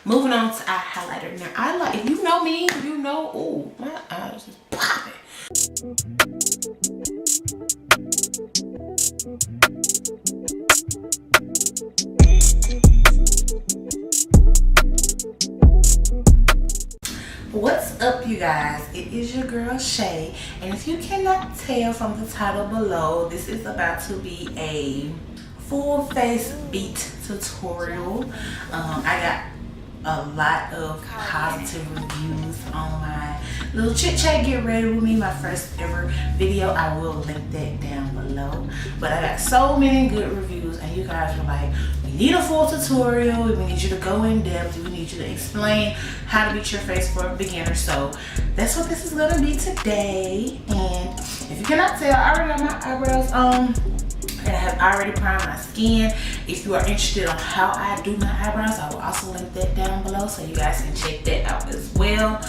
Moving on to eye highlighter. Now, I like, if you know me, you know, ooh, my eyes is popping. What's up, you guys? It is your girl Shay, and if you cannot tell from the title below, this is about to be a full face beat tutorial. I got a lot of positive reviews on my little chit chat get ready with me, my first ever video. I will link that down below, but I got so many good reviews, and you guys were like, we need a full tutorial, we need you to go in depth, we need you to explain how to beat your face for a beginner. So that's what this is gonna be today. And if you cannot tell, I already got my eyebrows on, and I have already primed my skin. If you are interested on how I do my eyebrows, I will also link that down below so you guys can check that out as well.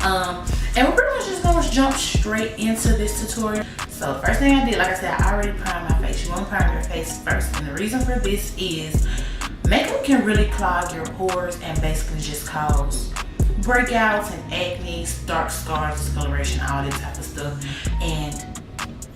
And we're pretty much just gonna jump straight into this tutorial. So first thing I did, like I said, I already primed my face. You want to prime your face first, and the reason for this is makeup can really clog your pores and basically just cause breakouts and acne, dark scars, discoloration, all that type of stuff. And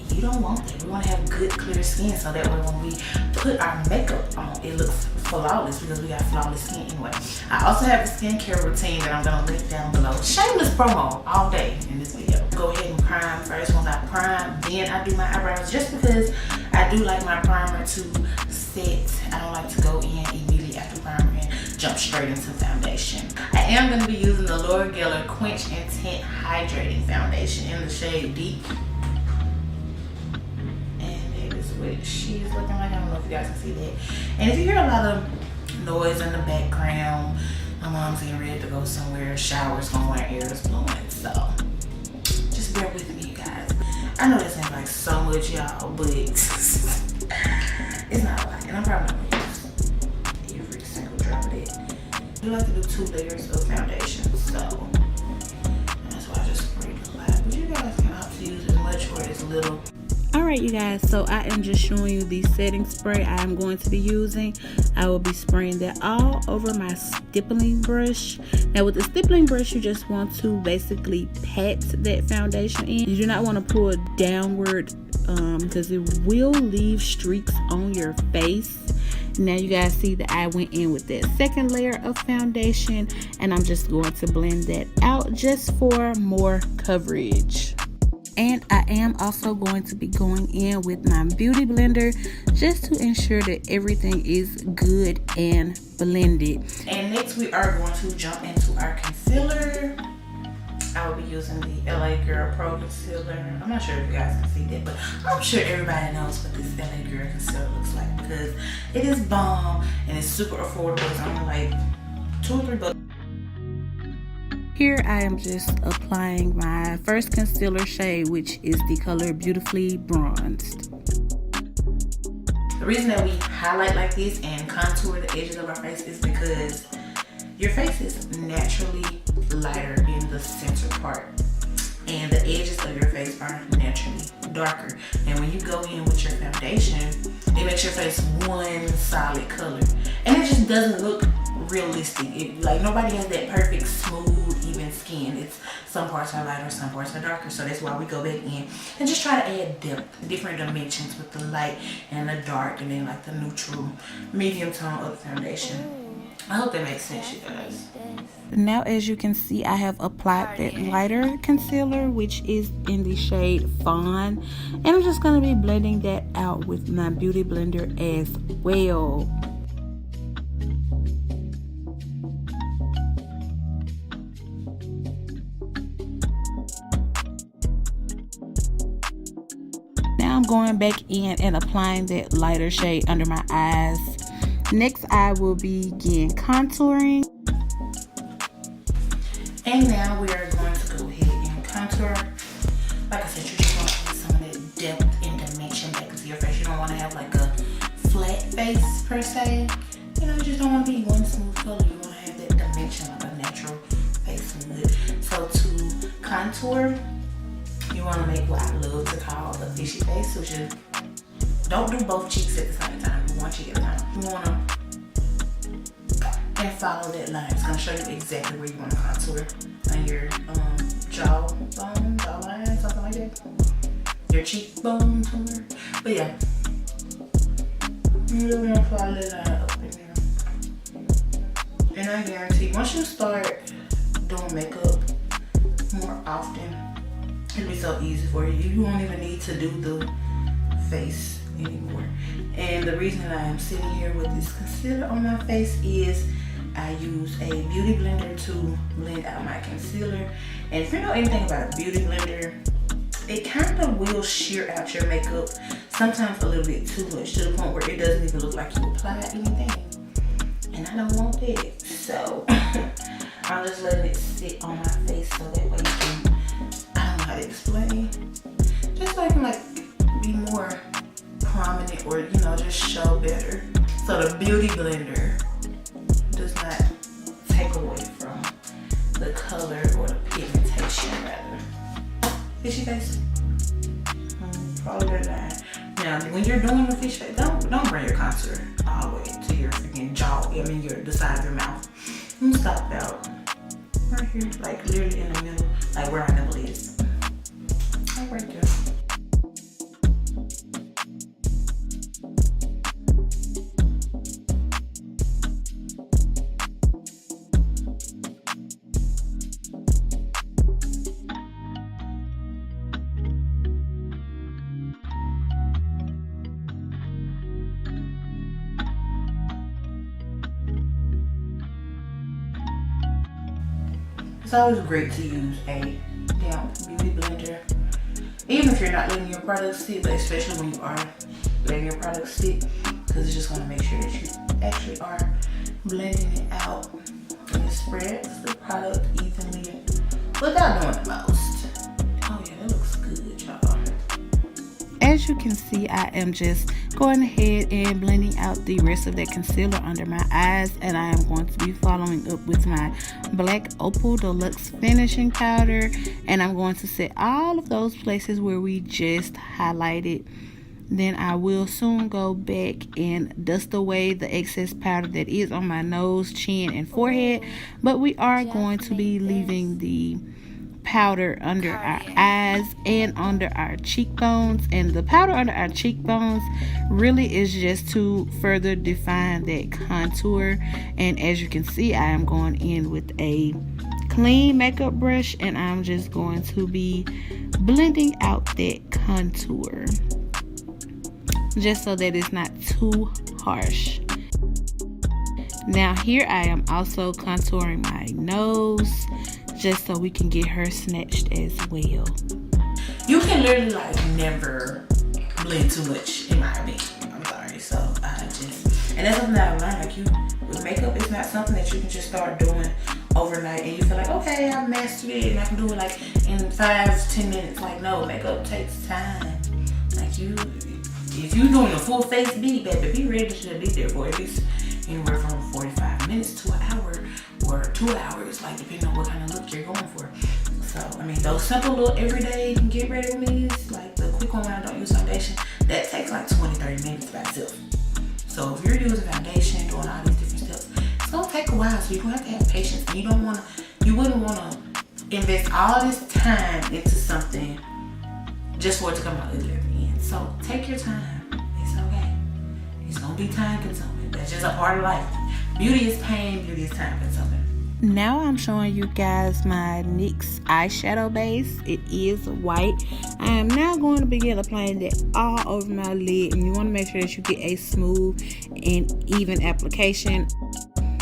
you don't want that. We want to have good, clear skin, so that way when we put our makeup on, it looks flawless, because we got flawless skin anyway. I also have a skincare routine that I'm going to link down below. Shameless promo all day in this video. Go ahead and prime first. Once I prime, then I do my eyebrows, just because I do like my primer to set. I don't like to go in immediately after primer and jump straight into foundation. I am going to be using the Loreal Quench-n-Tint Hydrating Foundation in the shade Deep. What she is looking like. I don't know if you guys can see that. And if you hear a lot of noise in the background, my mom's getting ready to go somewhere, showers going, air is blowing, so just bear with me, you guys. I know this ain't like so much, y'all, but it's not a lot, and I'm probably not gonna use every single drop of it. I do like to do 2 layers of foundation, so that's why I just sprayed a lot. But you guys can opt to use as much or as little. Alright, you guys, so I am just showing you the setting spray I am going to be using. I will be spraying that all over my stippling brush. Now with the stippling brush, you just want to basically pat that foundation in. You do not want to pull downward because it will leave streaks on your face. Now you guys see that I went in with that second layer of foundation, and I'm just going to blend that out just for more coverage. And I am also going to be going in with my beauty blender just to ensure that everything is good and blended. And next we are going to jump into our concealer. I will be using the LA Girl Pro Concealer. I'm not sure if you guys can see that, but I'm sure everybody knows what this LA Girl Concealer looks like, because it is bomb and it's super affordable. It's only like $2 or $3. Here I am just applying my first concealer shade, which is the color Beautifully Bronzed. The reason that we highlight like this and contour the edges of our face is because your face is naturally lighter in the center part, and the edges of your face are naturally darker. And when you go in with your foundation, it makes your face one solid color, and it just doesn't look realistic. Like nobody has that perfect smooth even skin. It's some parts are lighter, some parts are darker. So that's why we go back in and just try to add depth, different dimensions with the light and the dark, and then like the neutral medium tone of the foundation. I hope that makes sense, you guys. Now as you can see, I have applied that lighter concealer, which is in the shade Fawn, and I'm just going to be blending that out with my beauty blender as well. Now I'm going back in and applying that lighter shade under my eyes. Next, I will begin contouring. And now we are going to go ahead and contour. Like I said, you just want to put some of that depth and dimension back into your face. You don't want to have like a flat face per se. You know, you just don't want to be one smooth color. You want to have that dimension, like a natural face look. So to contour, you want to make what I love to call the fishy face, which is, don't do both cheeks at the same time. Do one cheek at a time. You want to and follow that line. It's gonna show you exactly where you want to contour on your jawbone, jawline, something like that. Your cheekbone somewhere. But yeah, you're gonna follow that line up in there. And I guarantee once you start doing makeup more often, it'll be so easy for you. You won't even need to do the face anymore. And the reason I am sitting here with this concealer on my face is I use a beauty blender to blend out my concealer. And if you know anything about a beauty blender, it kind of will shear out your makeup, sometimes a little bit too much, to the point where it doesn't even look like you applied anything. And I don't want that. So I'm just letting it sit on my face so that way you can, I don't know how to explain, just so I can like be more prominent, or you know, just show better. So the beauty blender does not take away from the color or the pigmentation rather. Fishy face. Follow that line. Now when you're doing the fish face, don't bring your contour all the way to your freaking jaw, the side of your mouth. You stop about right here, like literally in the middle, like where my nipple is. Like right there. It's always great to use a damp beauty blender, even if you're not letting your products sit, but especially when you are letting your products sit, because it's just going to make sure that you actually are blending it out and it spreads the product evenly without doing the most. Oh yeah, that looks good, y'all. As you can see, I am just going ahead and blending out the rest of that concealer under my eyes, and I am going to be following up with my black Opal Deluxe finishing powder, and I'm going to set all of those places where we just highlighted. Then I will soon go back and dust away the excess powder that is on my nose, chin, and forehead, but we are going to be leaving the powder under our eyes and under our cheekbones. And the powder under our cheekbones really is just to further define that contour. And as you can see, I am going in with a clean makeup brush, and I'm just going to be blending out that contour just so that it's not too harsh. Now here I am also contouring my nose, just so we can get her snatched as well. You can literally like never blend too much in my opinion. I'm sorry. So and that's something that I learned. Like with makeup, it's not something that you can just start doing overnight and you feel like, okay, I've mastered it and I can do it like in 5-10 minutes. Like no, makeup takes time. Like if you're doing a full face beat, baby, be ready to be there for at least anywhere from 45 minutes to an hour or 2 hours, like depending on what kind of look you're going for. So I mean, those simple little everyday get ready with me, like the quick one when I don't use foundation, that takes like 20-30 minutes by itself. So if you're using foundation, doing all these different steps, it's gonna take a while. So you're gonna have to have patience, and you wouldn't wanna invest all this time into something just for it to come out ugly at the end. So take your time. It's okay. It's gonna be time consuming. That's just a part of life. Beauty is pain, beauty is time consuming. Now I'm showing you guys my NYX eyeshadow base. It is white. I am now going to begin applying that all over my lid, and you want to make sure that you get a smooth and even application.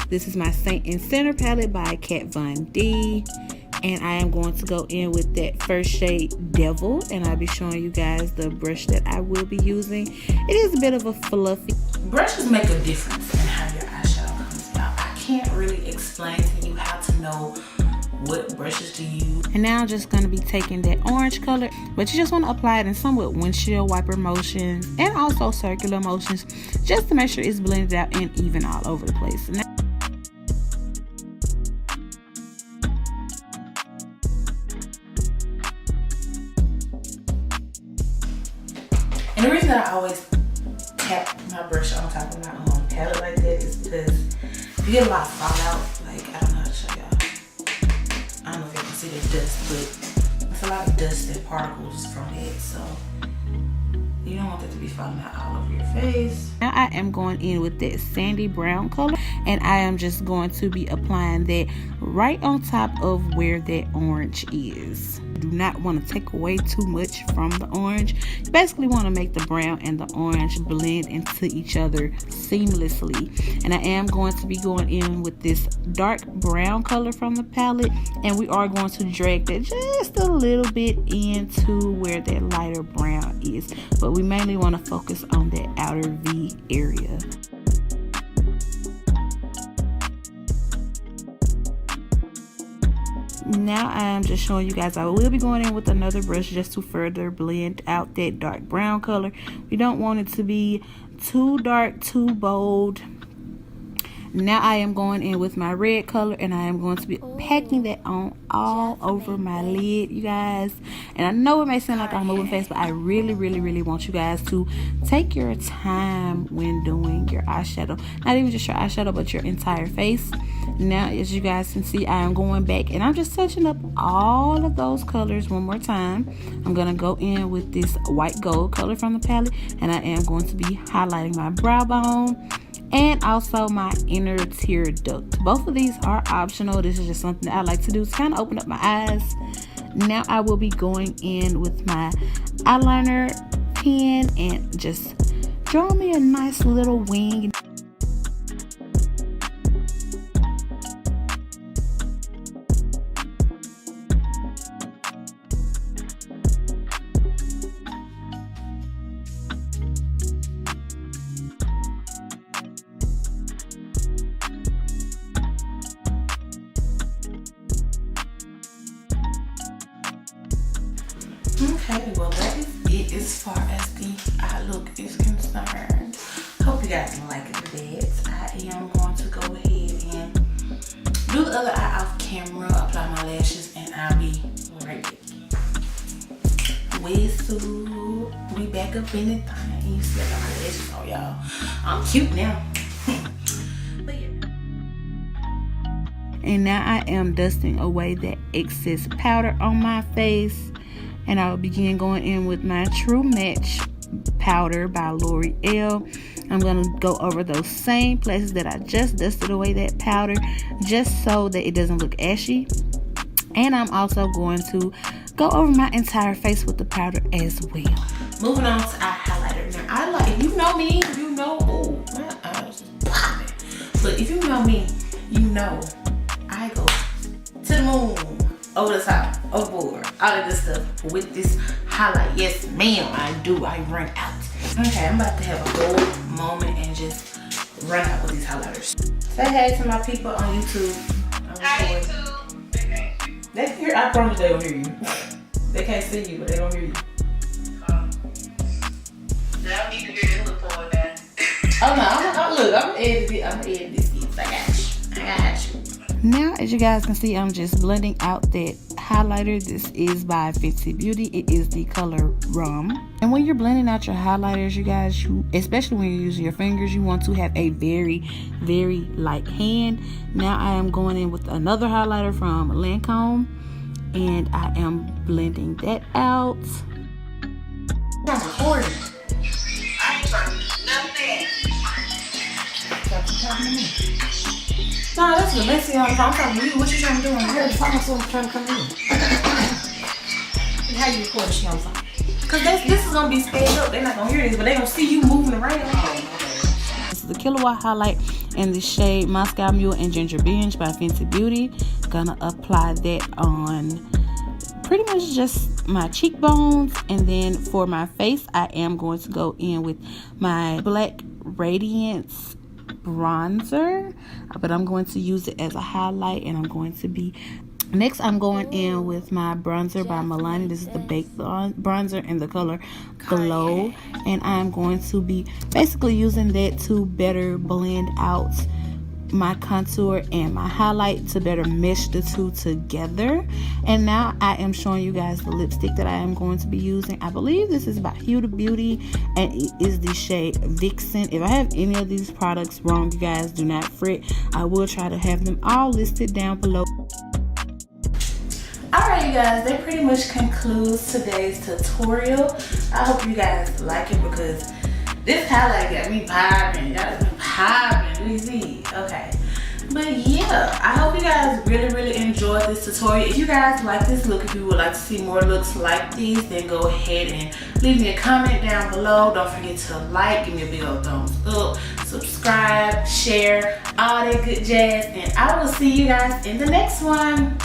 This is my Saint and Center palette by Kat Von D, and I am going to go in with that first shade Devil, and I'll be showing you guys the brush that I will be using. It is a bit of a fluffy. Brushes make a difference in how your eyeshadow comes out. I can't really explain to you how to know what brushes to use. And now I'm just going to be taking that orange color, but you just want to apply it in somewhat windshield wiper motions and also circular motions, just to make sure it's blended out and even all over the place. Now, and the reason that I always tap my brush on top of my palette like that is because You get a lot of fallout. Like, I don't know how to show y'all. I don't know if you can see the dust, but it's a lot of dust and particles from it. So you don't want that to be falling out all over your face. Now I am going in with that sandy brown color, and I am just going to be applying that right on top of where that orange is. Do not want to take away too much from the orange. You basically want to make the brown and the orange blend into each other seamlessly. And I am going to be going in with this dark brown color from the palette, and we are going to drag that just a little bit into where that lighter brown is, but we mainly want to focus on that outer V area. Now I am just showing you guys, I will be going in with another brush just to further blend out that dark brown color. We don't want it to be too dark, too bold. Now I am going in with my red color, and I am going to be packing that on all over my lid, you guys. And I know it may sound like I'm moving fast, but I really want you guys to take your time when doing your eyeshadow. Not even just your eyeshadow, but your entire face. Now, as you guys can see, I am going back and I'm just touching up all of those colors one more time. I'm going to go in with this white gold color from the palette, and I am going to be highlighting my brow bone and also my inner tear duct. Both of these are optional. This is just something that I like to do to kind of open up my eyes. Now I will be going in with my eyeliner pen and just draw me a nice little wing. Okay, well that is it as far as the eye look is concerned. Hope you guys like that. I am going to go ahead and do the other eye off camera, apply my lashes, and I'll be right back. So we back up in the thing. You see I got my lashes on, y'all. I'm cute now. But yeah. And now I am dusting away that excess powder on my face. And I will begin going in with my True Match powder by Loreal. I'm going to go over those same places that I just dusted away that powder, just so that it doesn't look ashy. And I'm also going to go over my entire face with the powder as well. Moving on to eye highlighter. Now, I like, if you know me, you know, oh, my eyes is popping. But if you know me, you know I go to the moon, over the top, overboard, all of this stuff with this highlight. Yes, ma'am, I do. I run out. Okay, I'm about to have a whole moment and just run out with these highlighters. Say hey to my people on YouTube. Hi, YouTube. They can hear. I promise they don't hear you. They can't see you, but they don't hear you. They don't need to hear this little boy now. Oh no, look, I'm gonna edit it. I'm gonna edit this. I got you. I got you. Now, as you guys can see, I'm just blending out that highlighter. This is by Fenty Beauty. It is the color Rum. And when you're blending out your highlighters, you guys, especially when you're using your fingers, you want to have a very light hand. Now I am going in with another highlighter from Lancome, and I am blending that out. I'm recording. I ain't trying to do nothing. No, that's the messy on. I'm talking to you. What you trying to do? I'm trying to come in. How you record the show? Because this is going to be sped up. They're not going to hear this, but they're going to see you moving around. This is the Kilawatt highlight in the shade Moscow Mule and Ginger Binge by Fenty Beauty. Gonna apply that on pretty much just my cheekbones. And then for my face, I am going to go in with my black Radiance bronzer, but I'm going to use it as a highlight, and I'm going to be next I'm going in with my bronzer by Maybelline. This is the baked bronzer in the color Glow, and I'm going to be basically using that to better blend out my contour and my highlight to better mesh the two together. And now I am showing you guys the lipstick that I am going to be using. I believe this is by Huda Beauty and it is the shade Vixen. If I have any of these products wrong, you guys do not fret. I will try to have them all listed down below. Alright you guys, that pretty much concludes today's tutorial. I hope you guys like it because this highlight got me popping. Y'all been popping. We see. Okay. But yeah, I hope you guys really enjoyed this tutorial. If you guys like this look, if you would like to see more looks like these, then go ahead and leave me a comment down below. Don't forget to like, give me a big old thumbs up, subscribe, share, all that good jazz. And I will see you guys in the next one.